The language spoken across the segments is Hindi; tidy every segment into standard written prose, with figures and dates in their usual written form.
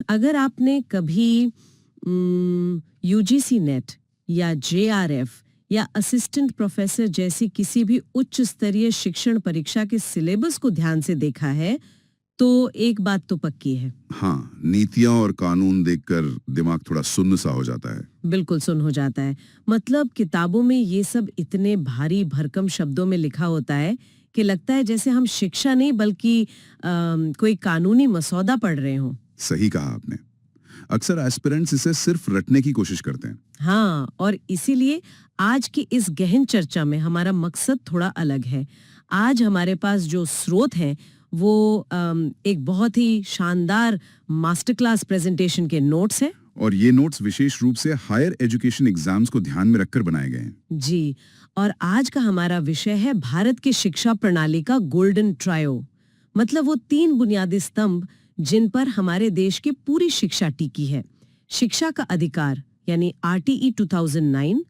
अगर आपने कभी यूजीसी नेट या जेआरएफ या असिस्टेंट प्रोफेसर जैसी किसी भी उच्च स्तरीय शिक्षण परीक्षा के सिलेबस को ध्यान से देखा है तो एक बात तो पक्की है। हाँ, नीतियां और कानून देखकर दिमाग थोड़ा सुन्न सा हो जाता है। बिल्कुल सुन हो जाता है। मतलब किताबों में ये सब इतने भारी भरकम शब्दों में लिखा होता है कि लगता है जैसे हम शिक्षा नहीं बल्कि कोई कानूनी मसौदा पढ़ रहे हों। सही कहा आपने। अक्सर एस्पिरेंट्स इसे सिर्फ रटने की कोशिश करते हैं। हाँ, और इसीलिए आज की इस गहन चर्चा में हमारा मकसद थोड़ा अलग है। आज हमारे पास जो स्रोत हैं वो एक बहुत ही शानदार मास्टर क्लास प्रेजेंटेशन के नोट्स हैं। और ये नोट्स विशेष रूप से हायर एजुकेशन एग्जाम्स को ध्यान में रखकर बनाए गए हैं। जी, और आज का हमारा विषय है भारत की शिक्षा प्रणाली का गोल्डन ट्रायो। मतलब वो 3 बुनियादी स्तंभ जिन पर हमारे देश की पूरी शिक्षा टिकी है। शिक्षा का अधिकार यानी RTE 2009,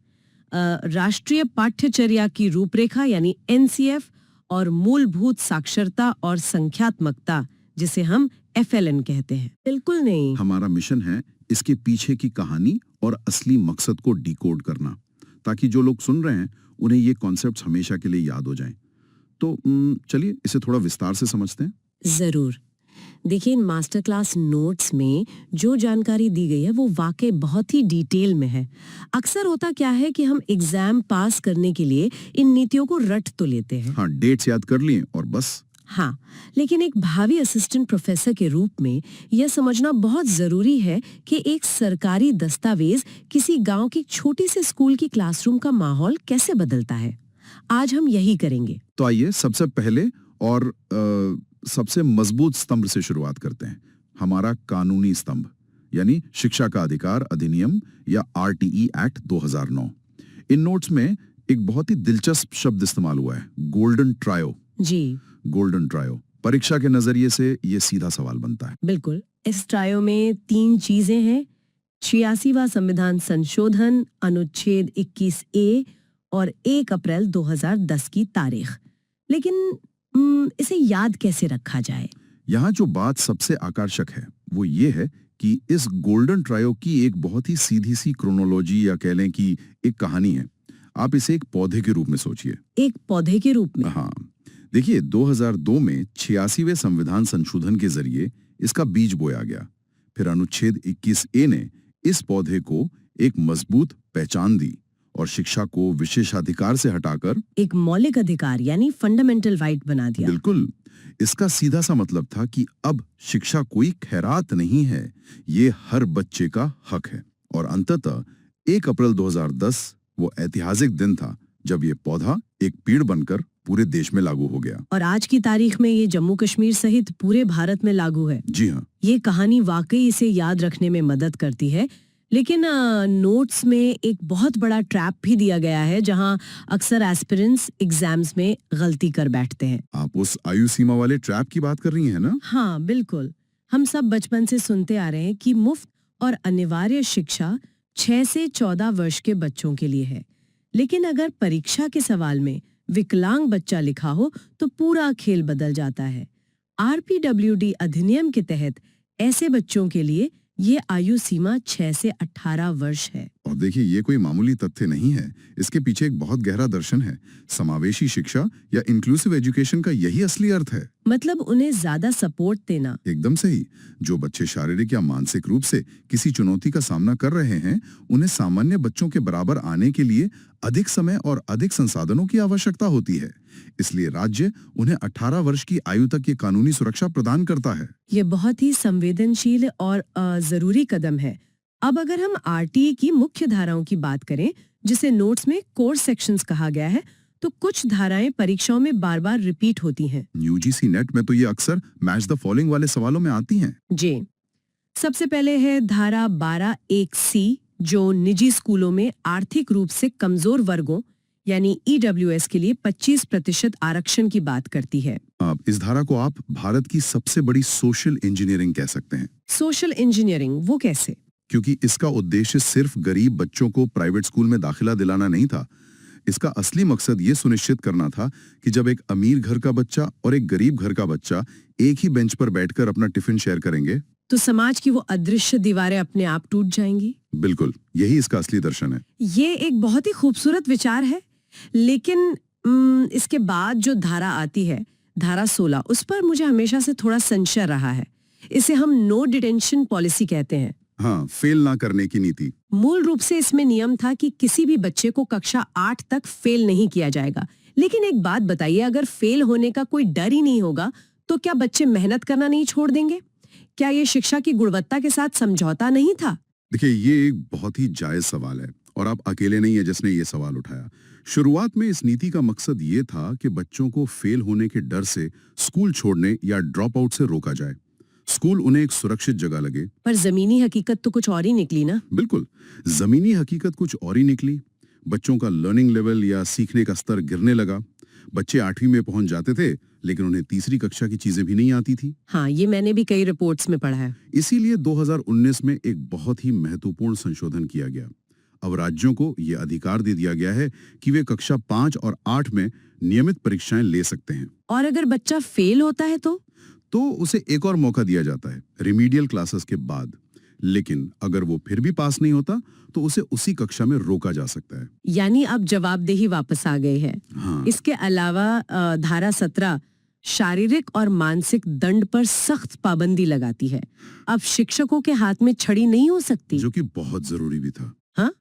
राष्ट्रीय पाठ्यचर्या की रूपरेखा यानी NCF और मूलभूत साक्षरता और संख्यात्मकता जिसे हम FLN कहते हैं। बिल्कुल नहीं। हमारा मिशन है इसके पीछे की कहानी और असली मकसद को डिकोड करना, ताकि जो लोग सुन रहे हैं उन्हें ये कॉन्सेप्ट्स हमेशा के लिए याद हो जाएं। तो चलिए इसे थोड़ा विस्तार से समझते हैं। जरूर। देखिए, इन मास्टर क्लास नोट्स में जो जानकारी दी गई है वो वाकई बहुत ही डिटेल में है। अक्सर होता क्या है कि हम एग्जाम पास करने के लिए इन नीतियों को रट तो लेते हैं। हाँ, डेट्स याद कर लिए और बस। हाँ, लेकिन एक भावी असिस्टेंट प्रोफेसर के रूप में यह समझना बहुत जरूरी है कि एक सरकारी दस्तावेज किसी गांव की छोटी से स्कूल की क्लासरूम का माहौल कैसे बदलता है। आज हम यही करेंगे। तो आइए सबसे पहले और सबसे मजबूत स्तंभ से शुरुआत करते हैं। हमारा कानूनी स्तंभ यानी शिक्षा का अधिकार अधिनियम या RTE एक्ट 2009। इन नोट्स में एक बहुत ही दिलचस्प शब्द इस्तेमाल हुआ है, गोल्डन ट्रायो। जी, गोल्डन ट्रायो। परीक्षा के नजरिए से ये सीधा सवाल बनता है। बिल्कुल। इस ट्रायो में 3 चीजें हैं: 86वां संविधान संशोधन, अनुच्छेद 21A और 1 अप्रैल 2010 की तारीख। लेकिन इसे याद कैसे रखा जाए? यहाँ जो बात सबसे आकर्षक है वो ये है कि इस गोल्डन ट्रायो की एक बहुत ही सीधी सी क्रोनोलॉजी या कह लें कि एक कहानी है। आप इसे एक पौधे के रूप में सोचिए। एक पौधे के रूप में? हाँ, देखिए 2002 में 86वें संविधान संशोधन के जरिए इसका बीज बोया गया। फिर अनुच्छेद 21A ने इस पौधे को एक मजबूत पहचान दी और शिक्षा को विशेषाधिकार से हटाकर एक मौलिक अधिकार यानी फंडामेंटल राइट बना दिया। बिल्कुल। इसका सीधा सा मतलब था कि अब शिक्षा कोई खैरात नहीं है, ये हर बच्चे का हक है। और अंततः 1 अप्रैल 2010 वो ऐतिहासिक दिन था जब ये पौधा एक पेड़ बनकर पूरे देश में लागू हो गया। और आज की तारीख में ये जम्मू कश्मीर सहित पूरे भारत में लागू है। जी हाँ। ये कहानी वाकई इसे याद रखने में मदद करती है। लेकिन नोट्स में एक बहुत बड़ा ट्रैप भी दिया गया है जहां अक्सर एस्पिरेंट्स एग्जाम्स में गलती कर बैठते हैं। आप उस आयु सीमा वाले ट्रैप की बात कर रही हैं ना? हाँ, बिल्कुल। हम सब बचपन से सुनते आ रहे हैं कि मुफ्त और अनिवार्य शिक्षा 6 से 14 वर्ष के बच्चों के लिए है। लेकिन अगर परीक्षा के सवाल में विकलांग बच्चा लिखा हो तो पूरा खेल बदल जाता है। RPWD अधिनियम के तहत ऐसे बच्चों के लिए ये आयु सीमा 6 से 18 वर्ष है। और देखिए, ये कोई मामूली तथ्य नहीं है। इसके पीछे एक बहुत गहरा दर्शन है। समावेशी शिक्षा या इंक्लूसिव एजुकेशन का यही असली अर्थ है। मतलब उन्हें ज्यादा सपोर्ट देना। एकदम सही। जो बच्चे शारीरिक या मानसिक रूप से किसी चुनौती का सामना कर रहे हैं, उन्हें सामान्य बच्चों के बराबर आने के लिए अधिक समय और अधिक संसाधनों की आवश्यकता होती है। इसलिए राज्य उन्हें 18 वर्ष की आयु तक ये कानूनी सुरक्षा प्रदान करता है। ये बहुत ही संवेदनशील और जरूरी कदम है। अब अगर हम RTE की मुख्य धाराओं की बात करें, जिसे नोट्स में कोर सेक्शंस कहा गया है, तो कुछ धाराएं परीक्षाओं में बार बार रिपीट होती हैं। UGC नेट में तो ये अक्सर मैच द फॉलोइंग वाले सवालों में आती हैं। जी, सबसे पहले है धारा 12(1)(c) जो निजी स्कूलों में आर्थिक रूप से कमजोर वर्गों यानी EWS के लिए 25% आरक्षण की बात करती है। इस धारा को आप भारत की सबसे बड़ी सोशल इंजीनियरिंग कह सकते हैं। सोशल इंजीनियरिंग, वो कैसे? क्योंकि इसका उद्देश्य सिर्फ गरीब बच्चों को प्राइवेट स्कूल में दाखिला दिलाना नहीं था। इसका असली मकसद ये सुनिश्चित करना था कि जब एक अमीर घर का बच्चा और एक गरीब घर का बच्चा एक ही बेंच पर बैठकर अपना टिफिन शेयर करेंगे तो समाज की वो अदृश्य दीवारें अपने आप टूट जाएंगी। बिल्कुल, यही इसका असली दर्शन है। ये एक बहुत ही खूबसूरत विचार है, लेकिन इसके बाद जो धारा आती है, धारा 16, उस पर मुझे हमेशा से थोड़ा संशय रहा है। इसे हम नो डिटेंशन पॉलिसी कहते हैं। हाँ, फेल ना करने की नीति। मूल रूप से इसमें नियम था कि किसी भी बच्चे को कक्षा 8 तक फेल नहीं किया जाएगा। लेकिन एक बात बताइए, अगर फेल होने का कोई डर ही नहीं होगा तो क्या बच्चे मेहनत करना नहीं छोड़ देंगे? क्या ये शिक्षा की गुणवत्ता के साथ समझौता नहीं था? देखिए, ये एक बहुत ही जायज सवाल है और आप अकेले नहीं है जिसने ये सवाल उठाया। शुरुआत में इस नीति का मकसद ये था कि बच्चों को फेल होने के डर से स्कूल छोड़ने या ड्रॉप आउट से रोका जाए। स्कूल उन्हें एक सुरक्षित जगह लगे। पर जमीनी हकीकत तो कुछ और ही निकली ना। बिल्कुल, जमीनी हकीकत कुछ और ही निकली। बच्चों का लर्निंग लेवल या सीखने का स्तर गिरने लगा। बच्चे 8वीं में पहुंच जाते थे, लेकिन उन्हें तीसरी कक्षा की चीजें भी नहीं आती थी। हाँ, ये मैंने भी कई रिपोर्ट्स में पढ़ा है। इसीलिए 2019 में एक बहुत ही महत्वपूर्ण संशोधन किया गया। अब राज्यों को यह अधिकार दे दिया गया है कि वे कक्षा 5 और 8 में नियमित परीक्षाएं ले सकते हैं। और अगर बच्चा फेल होता है तो उसे एक और मौका दिया जाता है, रिमीडियल क्लासेस के बाद। लेकिन अगर वो फिर भी पास नहीं होता तो उसे उसी कक्षा में रोका जा सकता है। यानी अब जवाबदेही वापस आ गई है। हाँ। इसके अलावा धारा 17 शारीरिक और मानसिक दंड पर सख्त पाबंदी लगाती है। अब शिक्षकों के हाथ में छड़ी नहीं हो सकती, जो कि बहुत जरूरी भी था। हाँ।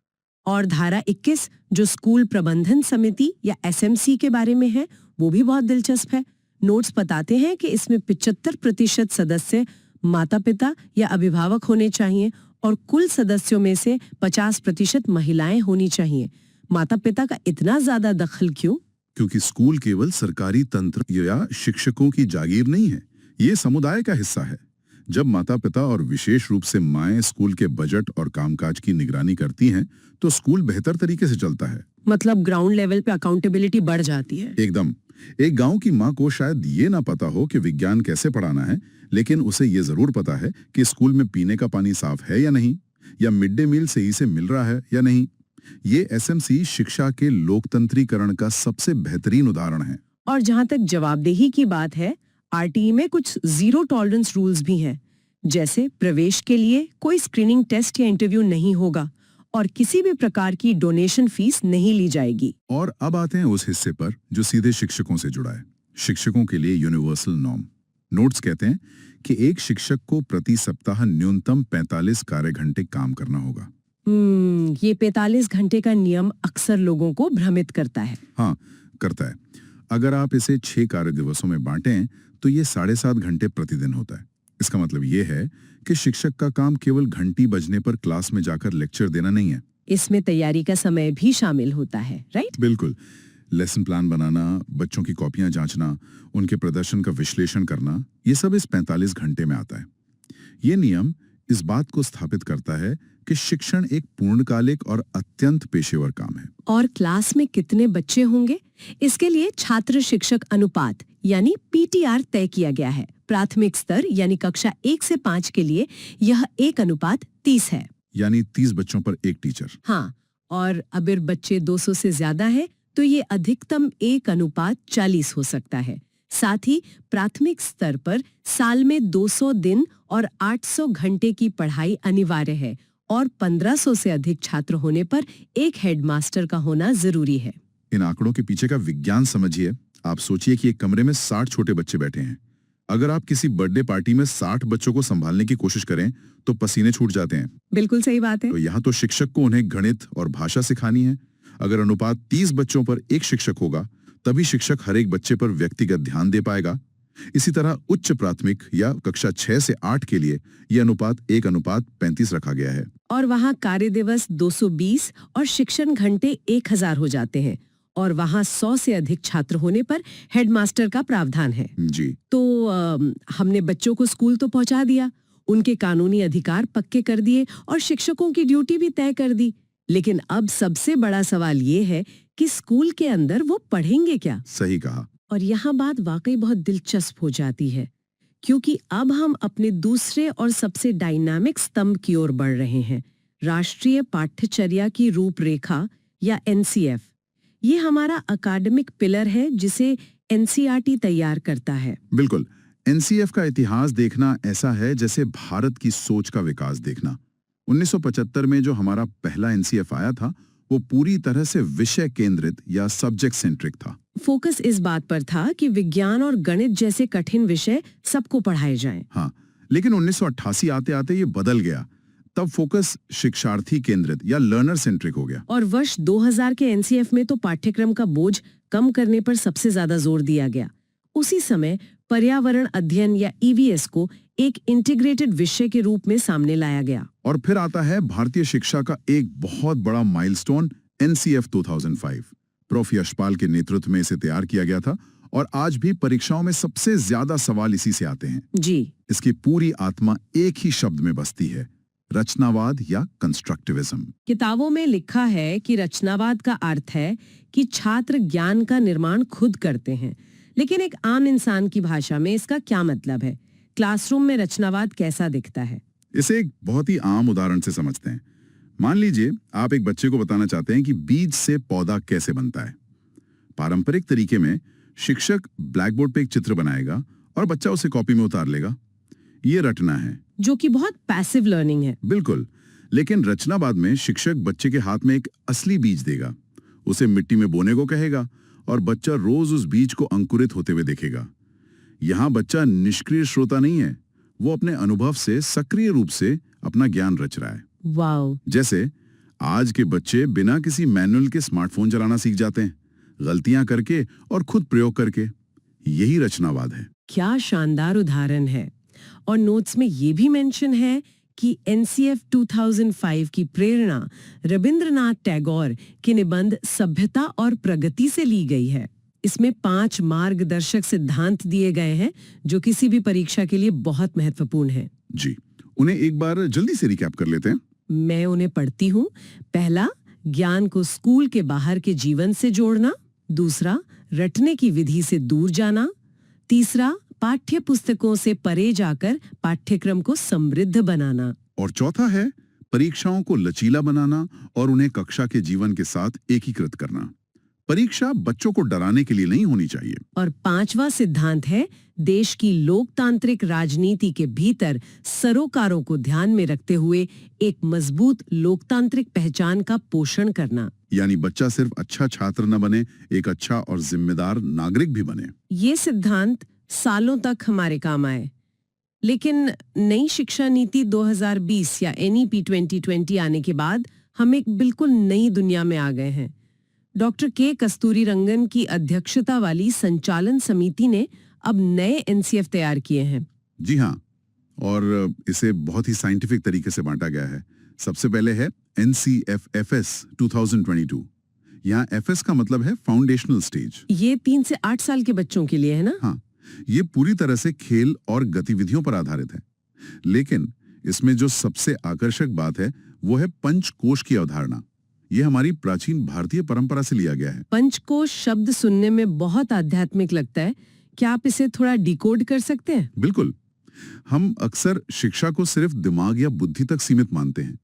और धारा 21 जो स्कूल प्रबंधन समिति या एसएमसी के बारे में है, वो भी बहुत दिलचस्प है। नोट्स बताते हैं कि इसमें 75% सदस्य माता पिता या अभिभावक होने चाहिए और कुल सदस्यों में से 50% महिलाएं होनी चाहिए। माता पिता का इतना ज्यादा दखल क्यों? क्योंकि स्कूल केवल सरकारी तंत्र या शिक्षकों की जागीर नहीं है, ये समुदाय का हिस्सा है। जब माता पिता और विशेष रूप से माएं स्कूल के बजट और कामकाज की निगरानी करती हैं, तो स्कूल बेहतर तरीके से चलता है। मतलब ग्राउंड लेवल पे अकाउंटेबिलिटी बढ़ जाती है। एकदम। एक गांव की माँ को शायद ये ना पता हो कि विज्ञान कैसे पढ़ाना है, लेकिन उसे ये जरूर पता है कि स्कूल में पीने का पानी साफ है या नहीं, या मिड डे मील सही से मिल रहा है या नहीं। ये एसएमसी शिक्षा के लोकतंत्रीकरण का सबसे बेहतरीन उदाहरण है। और जहाँ तक जवाबदेही की बात है, आरटीई में कुछ जीरो टॉलरेंस रूल्स भी हैं। जैसे प्रवेश के लिए कोई स्क्रीनिंग टेस्ट या इंटरव्यू नहीं होगा और किसी भी प्रकार की डोनेशन फीस नहीं ली जाएगी। और अब आते हैं उस हिस्से पर जो सीधे शिक्षकों से जुड़ा है। शिक्षकों के लिए यूनिवर्सल नॉर्म। नोट्स कहते हैं कि एक शिक्षक को प्रति सप्ताह न्यूनतम 45 कार्य घंटे काम करना होगा। ये 45 घंटे का नियम अक्सर लोगों को भ्रमित करता है। हाँ, करता है। अगर आप इसे 6 कार्य दिवसों में बांटें तो ये 7.5 घंटे प्रतिदिन होता है। इसका मतलब ये है कि शिक्षक का काम केवल घंटी बजने पर क्लास में जाकर लेक्चर देना नहीं है। इसमें तैयारी का समय भी शामिल होता है, राइट? बिल्कुल। लेसन प्लान बनाना, बच्चों की कॉपियां जांचना, उनके प्रदर्शन का विश्लेषण करना, ये सब इस 45 घंटे में आता है। ये नियम इस बात को स्थापित करता है कि शिक्षण एक पूर्णकालिक और अत्यंत पेशेवर काम है। और क्लास में कितने बच्चे होंगे, इसके लिए छात्र शिक्षक अनुपात यानी पीटीआर तय किया गया है। प्राथमिक स्तर यानी कक्षा 1 से 5 के लिए यह 1:30 है, यानी 30 बच्चों पर एक टीचर। हाँ, और अगर बच्चे 200 से ज्यादा है तो ये अधिकतम 1:40 हो सकता है। साथ ही प्राथमिक स्तर पर साल में 200 दिन और 800 घंटे की पढ़ाई अनिवार्य है और 1500 से अधिक छात्र होने पर एक हेडमास्टर का होना जरूरी है। इन आंकड़ों के पीछे का विज्ञान समझिए। आप सोचिए कि एक कमरे में 60 छोटे बच्चे बैठे हैं। अगर आप किसी बर्थडे पार्टी में 60 बच्चों को संभालने की कोशिश करें तो पसीने छूट जाते हैं। बिल्कुल सही बात है। तो यहाँ तो शिक्षक को उन्हें गणित और भाषा सिखानी है। अगर अनुपात 30 बच्चों पर एक शिक्षक होगा, तभी शिक्षक हर एक बच्चे पर व्यक्तिगत ध्यान दे पाएगा। इसी तरह उच्च प्राथमिक या कक्षा 6 से 8 के लिए यह अनुपात 1:35 रखा गया है। और वहाँ कार्य दिवस 220 और शिक्षण घंटे 1000 हो जाते हैं और वहाँ 100 से अधिक छात्र होने पर हेडमास्टर का प्रावधान है। जी। तो हमने बच्चों को स्कूल तो पहुँचा दिया, उनके कानूनी अधिकार पक्के कर दिए और शिक्षकों की ड्यूटी भी तय कर दी। लेकिन अब सबसे बड़ा सवाल ये है कि स्कूल के अंदर वो पढ़ेंगे क्या? सही कहा। और यहाँ बात वाकई बहुत दिलचस्प हो जाती है, क्योंकि अब हम अपने दूसरे और सबसे डायनामिक स्तंभ की ओर बढ़ रहे हैं, राष्ट्रीय पाठ्यचर्या की रूपरेखा या एनसीएफ। ये हमारा अकादमिक पिलर है जिसे एनसीईआरटी तैयार करता है। बिल्कुल। एनसीएफ का इतिहास देखना ऐसा है जैसे भारत की सोच का विकास देखना। 1975 में जो हमारा पहला एनसीएफ आया था, वो पूरी तरह से विषय केंद्रित या सब्जेक्ट सेंट्रिक था। फोकस इस बात पर था कि विज्ञान और गणित जैसे कठिन विषय सबको पढ़ाए जाएं। हाँ, लेकिन 1988 आते आते ये बदल गया। तब फोकस शिक्षार्थी केंद्रित या लर्नर सेंट्रिक हो गया। और वर्ष 2000 के एनसीएफ में तो पाठ्यक्रम का बोझ कम करने पर सबसे ज्यादा जोर दिया गया। उसी समय पर्यावरण अध्ययन या ईवीएस को एक इंटीग्रेटेड विषय के रूप में सामने लाया गया। और फिर आता है भारतीय शिक्षा का एक बहुत बड़ा माइलस्टोन, एनसीएफ 2005। प्रोफ यशपाल के नेतृत्व में इसे तैयार किया गया था और आज भी परीक्षाओं में सबसे ज्यादा सवाल इसी से आते हैं। जी। इसकी पूरी आत्मा एक ही शब्द में बसती है, रचनावाद या कंस्ट्रक्टिविज्म। किताबों में लिखा है कि रचनावाद का अर्थ है कि छात्र ज्ञान का निर्माण खुद करते हैं, लेकिन एक आम इंसान की भाषा में इसका क्या मतलब है? क्लासरूम में रचनावाद कैसा दिखता है? इसे एक बहुत ही आम उदाहरण से समझते हैं। मान लीजिए आप एक बच्चे को बताना चाहते हैं कि बीज से पौधा कैसे बनता है। पारंपरिक तरीके में शिक्षक ब्लैक बोर्ड पे एक चित्र बनाएगा और बच्चा उसे कॉपी में उतार लेगा। ये रटना है, जो कि बहुत पैसिव लर्निंग है। बिल्कुल। लेकिन रचनावाद में शिक्षक बच्चे के हाथ में एक असली बीज देगा, उसे मिट्टी में बोने को कहेगा और बच्चा रोज उस बीज को अंकुरित होते हुए देखेगा। यहाँ बच्चा निष्क्रिय श्रोता नहीं है, वो अपने अनुभव से सक्रिय रूप से अपना ज्ञान रच रहा है। वाओ। जैसे आज के बच्चे बिना किसी मैनुअल के स्मार्टफोन चलाना सीख जाते हैं, गलतियां करके और खुद प्रयोग करके। यही रचनावाद है। क्या शानदार उदाहरण है। और नोट्स में ये भी मेंशन है कि एनसीएफ 2005 की प्रेरणा रविंद्रनाथ टैगोर के निबंध सभ्यता और प्रगति से ली गई है। इसमें 5 मार्गदर्शक सिद्धांत दिए गए हैं जो किसी भी परीक्षा के लिए बहुत महत्वपूर्ण है। जी, उन्हें एक बार जल्दी से रिकैप कर लेते हैं। मैं उन्हें पढ़ती हूँ। पहला, ज्ञान को स्कूल के बाहर के जीवन से जोड़ना। दूसरा, रटने की विधि से दूर जाना। तीसरा, पाठ्य पुस्तकों से परे जाकर पाठ्यक्रम को समृद्ध बनाना। और चौथा है परीक्षाओं को लचीला बनाना और उन्हें कक्षा के जीवन के साथ एकीकृत करना। परीक्षा बच्चों को डराने के लिए नहीं होनी चाहिए। और 5वां सिद्धांत है देश की लोकतांत्रिक राजनीति के भीतर सरोकारों को ध्यान में रखते हुए एक मजबूत लोकतांत्रिक पहचान का पोषण करना। यानी बच्चा सिर्फ अच्छा छात्र न बने, एक अच्छा और जिम्मेदार नागरिक भी बने। ये सिद्धांत सालों तक हमारे काम आए, लेकिन नई शिक्षा नीति 2020 या एनईपी 2020 आने के बाद हम एक बिल्कुल नई दुनिया में आ गए हैं। डॉक्टर के कस्तूरीरंगन की अध्यक्षता वाली संचालन समिति ने अब नए एनसीएफ तैयार किए हैं। जी हाँ, और इसे बहुत ही साइंटिफिक तरीके से बांटा गया है। सबसे पहले है एनसीएफ-एफएस 2022। यहाँ एफएस का मतलब है फाउंडेशनल स्टेज। ये 3 से 8 साल के बच्चों के लिए है ना? हाँ, ये पूरी तरह से खेल और गतिविधियों पर आधारित है। लेकिन इसमें जो सबसे आकर्षक बात है वो है पंचकोश की अवधारणा। ये हमारी प्राचीन भारतीय परंपरा से लिया गया है। पंचकोश शब्द सुनने में बहुत आध्यात्मिक लगता है। क्या आप इसे थोड़ा डिकोड कर सकते हैं? बिल्कुल। हम अक्सर शिक्षा को सिर्फ दिमाग या बुद्धि तक सीमित मानते हैं,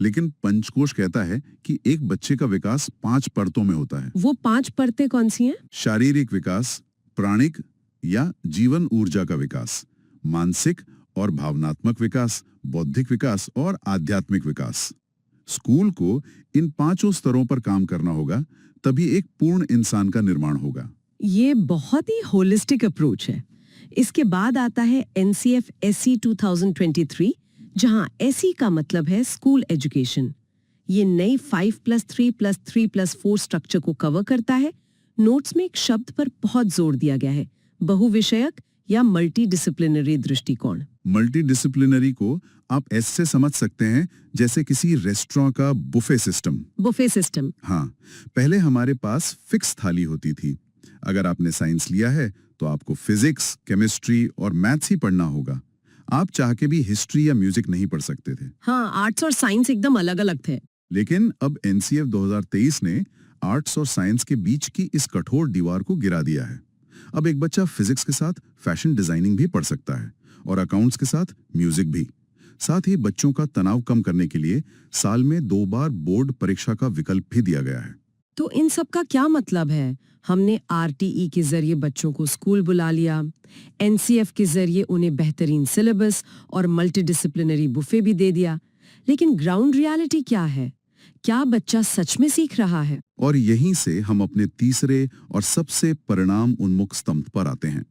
लेकिन पंचकोश कहता है कि एक बच्चे का विकास 5 परतों में होता है। वो 5 परतें कौन सी हैं? शारीरिक विकास, प्राणिक या जीवन ऊर्जा का विकास, मानसिक और भावनात्मक विकास, बौद्धिक विकास और आध्यात्मिक विकास। स्कूल को इन 5 स्तरों पर काम करना होगा, तभी एक पूर्ण इंसान का निर्माण होगा। ये बहुत ही होलिस्टिक अप्रोच है। इसके बाद आता है एनसीएफ एसई 2023, जहां एसई का मतलब है स्कूल एजुकेशन। ये नई 5+3+3+4 स्ट्रक्चर को कवर करता है। नोट्स में एक शब्द पर बहुत जोर दिया गया है, बहुविषयक या मल्टी डिसिप्लिनरी दृष्टिकोण। मल्टी डिसिप्लिनरी को आप ऐसे समझ सकते हैं जैसे किसी रेस्टोरेंट का बुफे सिस्टम। Buffet system. हाँ, पहले हमारे पास फिक्स थाली होती थी। अगर आपने साइंस लिया है तो आपको फिजिक्स, केमिस्ट्री और मैथ्स ही पढ़ना होगा। आप चाह के भी हिस्ट्री या म्यूजिक नहीं पढ़ सकते थे। हाँ, आर्ट्स और साइंस एकदम अलग अलग थे। लेकिन अब एनसीएफ 2023 ने आर्ट्स और साइंस के बीच की इस कठोर दीवार को गिरा दिया है। अब एक बच्चा फिजिक्स के साथ फैशन डिजाइनिंग भी पढ़ सकता है और अकाउंट्स के साथ म्यूजिक भी। साथ ही बच्चों का तनाव कम करने के लिए साल में 2 बार बोर्ड परीक्षा का विकल्प भी दिया गया है। तो इन सब का क्या मतलब है? हमने आरटीई के जरिए बच्चों को स्कूल बुला लिया, एनसीएफ के जरिए उन्हें बेहतरीन सिलेबस और मल्टीडिसिप्लिनरी बुफे भी दे दिया, लेकिन ग्राउंड रियलिटी क्या है? क्या बच्चा सच में सीख रहा है? और यहीं से हम अपने तीसरे और सबसे परिणाम उन्मुख स्तंभ पर आते हैं,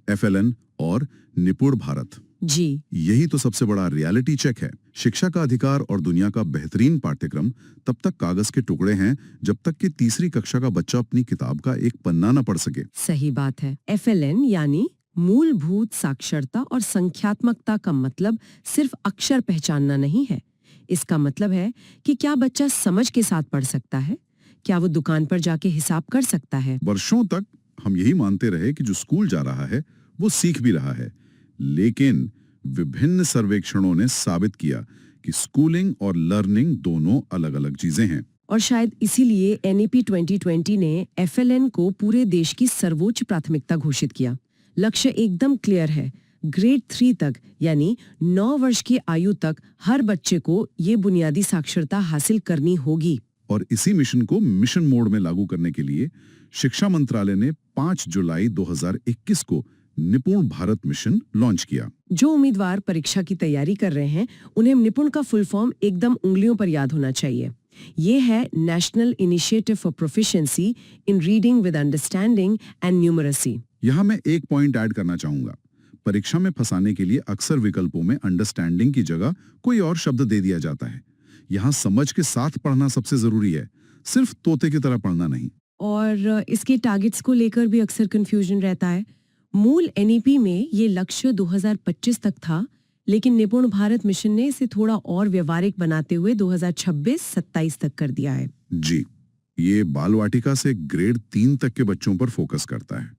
एफएलएन और निपुण भारत। जी, यही तो सबसे बड़ा रियलिटी चेक है। शिक्षा का अधिकार और दुनिया का बेहतरीन पाठ्यक्रम तब तक कागज के टुकड़े हैं जब तक कि तीसरी कक्षा का बच्चा अपनी किताब का एक पन्ना न पढ़ सके। सही बात है। एफएलएन यानी मूलभूत साक्षरता और संख्यात्मकता का मतलब सिर्फ अक्षर पहचानना नहीं है। इसका मतलब है कि क्या बच्चा समझ के साथ पढ़ सकता है, क्या वो दुकान पर जाके हिसाब कर सकता है। वर्षों तक हम यही मानते रहे कि जो स्कूल जा रहा है वो सीख भी रहा है, लेकिन विभिन्न सर्वेक्षणों ने साबित किया कि स्कूलिंग और लर्निंग दोनों अलग-अलग चीजें हैं। और शायद इसीलिए एनईपी 2020 ने एफएलएन को पूरे देश की सर्वोच्च प्राथमिकता घोषित किया। लक्ष्य एकदम क्लियर है, ग्रेड 3 तक यानी 9 वर्ष की आयु तक हर बच्चे को ये बुनियादी साक्षरता हासिल करनी होगी। और इसी मिशन को मिशन मोड में लागू करने के लिए शिक्षा मंत्रालय ने 5 जुलाई 2021 को निपुण भारत मिशन लॉन्च किया। जो उम्मीदवार परीक्षा की तैयारी कर रहे हैं, उन्हें निपुण का फुल फॉर्म एकदम उंगलियों पर याद होना चाहिए। ये है national initiative for proficiency in reading with understanding and numeracy. यहाँ मैं एक पॉइंट ऐड करना चाहूंगा। परीक्षा में फंसाने के लिए अक्सर विकल्पों में अंडरस्टैंडिंग की जगह कोई और शब्द दे दिया जाता है। यहाँ समझ के साथ पढ़ना सबसे जरूरी है, सिर्फ तोते की तरह पढ़ना नहीं। और इसके टारगेट्स को लेकर भी अक्सर कंफ्यूजन रहता है। मूल एनईपी में ये लक्ष्य 2025 तक था, लेकिन निपुण भारत मिशन ने इसे थोड़ा और व्यवहारिक बनाते हुए 2026-27 तक कर दिया है। जी, ये बाल वाटिका से ग्रेड 3 तक के बच्चों पर फोकस करता है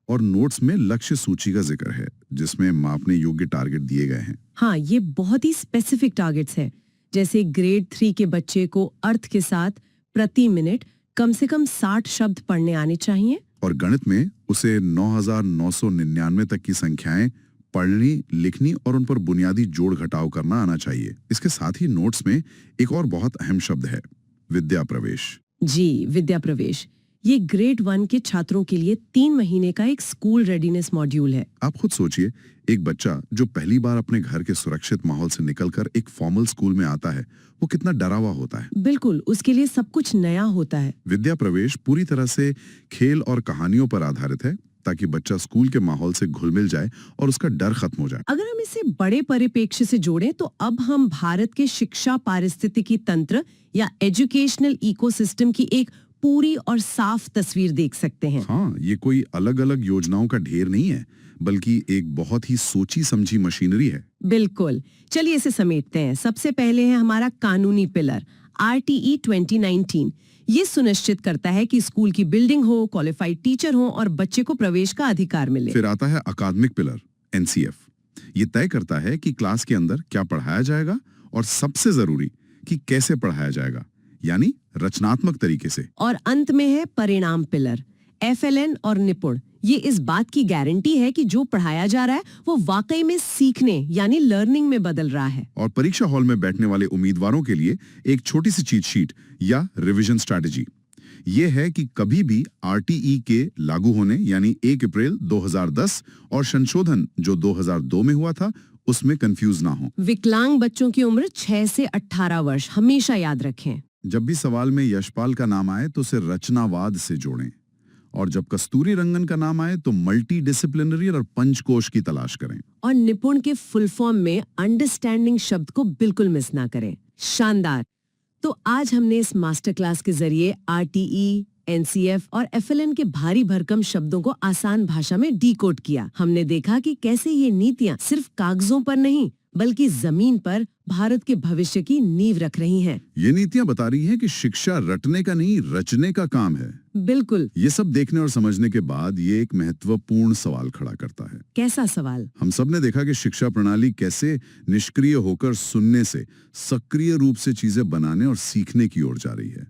और नोट्स में लक्ष्य सूची का जिक्र है जिसमें मापने योग्य टारगेट दिए गए हैं। हाँ, ये बहुत ही स्पेसिफिक टारगेट्स है, जैसे ग्रेड 3 के बच्चे को अर्थ के साथ प्रति मिनट कम से कम 60 शब्द पढ़ने आने चाहिए। और गणित में उसे 9,999 तक की संख्याएं पढ़नी, लिखनी और उन पर बुनियादी जोड़ घटाव करना आना चाहिए। इसके साथ ही नोट्स में एक और बहुत अहम शब्द है, विद्या प्रवेश। जी, विद्या प्रवेश। ये ग्रेड 1 के छात्रों के लिए 3 महीने का एक स्कूल रेडीनेस मॉड्यूल है। आप खुद सोचिए, एक बच्चा जो पहली बार अपने घर के सुरक्षित माहौल से निकलकर एक फॉर्मल स्कूल में आता है, वो कितना डरा हुआ होता है। बिल्कुल, उसके लिए सब कुछ नया होता है। विद्या प्रवेश पूरी तरह से खेल और कहानियों पर आधारित है ताकि बच्चा स्कूल के माहौल से घुल मिल जाए और उसका डर खत्म हो जाए। अगर हम इसे बड़े परिप्रेक्ष्य से जोड़ें तो अब हम भारत के शिक्षा पारिस्थितिकी तंत्र या एजुकेशनल इकोसिस्टम की एक पूरी और साफ तस्वीर देख सकते हैं। हाँ, ये कोई अलग-अलग योजनाओं का ढेर नहीं है, बल्कि एक बहुत ही सोची समझी मशीनरी है। बिल्कुल, चलिए इसे समेटते हैं। सबसे पहले है हमारा कानूनी पिलर, आरटीई 2019। ये सुनिश्चित करता है कि स्कूल की बिल्डिंग हो, क्वालिफाइड टीचर हो और बच्चे को प्रवेश का अधिकार मिले। फिर आता है अकादमिक पिलर, एनसीएफ। ये तय करता है कि क्लास के अंदर क्या पढ़ाया जाएगा और सबसे जरूरी कि कैसे पढ़ाया जाएगा, यानी रचनात्मक तरीके से। और अंत में है परिणाम पिलर, एफएलएन और निपुण। ये इस बात की गारंटी है कि जो पढ़ाया जा रहा है वो वाकई में सीखने यानी लर्निंग में बदल रहा है। और परीक्षा हॉल में बैठने वाले उम्मीदवारों के लिए एक छोटी सी चीट शीट या रिवीजन स्ट्रैटेजी ये है कि कभी भी आरटीई के लागू होने यानी 1 अप्रैल 2010 और संशोधन जो 2002 में हुआ था उसमें कंफ्यूज ना हो। विकलांग बच्चों की उम्र 6 से 18 वर्ष हमेशा याद रखें। जब भी सवाल में यशपाल का नाम आए तो उसे रचनावाद से जोड़ें, और जब कस्तूरी रंगन का नाम आए तो मल्टी डिसिप्लिनरी और पंचकोश की तलाश करें। और निपुण के फुल फॉर्म में अंडरस्टैंडिंग शब्द को बिल्कुल मिस ना करें। शानदार। तो आज हमने इस मास्टर क्लास के जरिए आरटीई, एनसीएफ और एफएलएन के भारी भरकम शब्दों को आसान भाषा में डिकोड किया। हमने देखा कि कैसे ये नीतियां सिर्फ कागजों पर नहीं बल्कि जमीन पर भारत के भविष्य की नींव रख रही हैं। ये नीतियां बता रही हैं कि शिक्षा रटने का नहीं रचने का काम है। बिल्कुल। ये सब देखने और समझने के बाद ये एक महत्वपूर्ण सवाल खड़ा करता है। कैसा सवाल? हम सब ने देखा कि शिक्षा प्रणाली कैसे निष्क्रिय होकर सुनने से सक्रिय रूप से चीजें बनाने और सीखने की ओर जा रही है।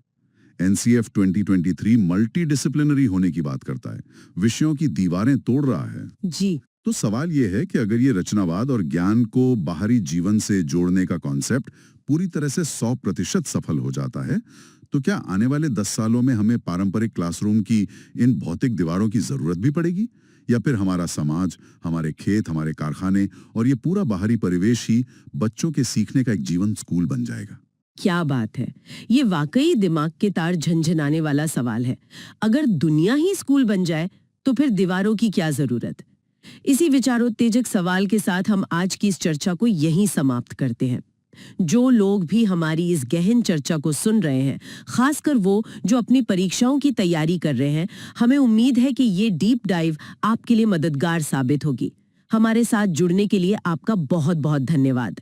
एनसीएफ 2023 मल्टी डिसिप्लिनरी होने की बात करता है, विषयों की दीवारें तोड़ रहा है। जी। तो सवाल ये है कि अगर ये रचनावाद और ज्ञान को बाहरी जीवन से जोड़ने का कॉन्सेप्ट पूरी तरह से 100% सफल हो जाता है तो क्या आने वाले 10 सालों में हमें पारंपरिक क्लासरूम की इन भौतिक दीवारों की जरूरत भी पड़ेगी, या फिर हमारा समाज, हमारे खेत, हमारे कारखाने और ये पूरा बाहरी परिवेश ही बच्चों के सीखने का एक जीवन स्कूल बन जाएगा? क्या बात है! ये वाकई दिमाग के तार झनझनाने वाला सवाल है। अगर दुनिया ही स्कूल बन जाए तो फिर दीवारों की क्या जरूरत? इसी विचारोत्तेजक सवाल के साथ हम आज की इस चर्चा को यहीं समाप्त करते हैं। जो लोग भी हमारी इस गहन चर्चा को सुन रहे हैं, खासकर वो जो अपनी परीक्षाओं की तैयारी कर रहे हैं, हमें उम्मीद है कि ये डीप डाइव आपके लिए मददगार साबित होगी। हमारे साथ जुड़ने के लिए आपका बहुत बहुत धन्यवाद।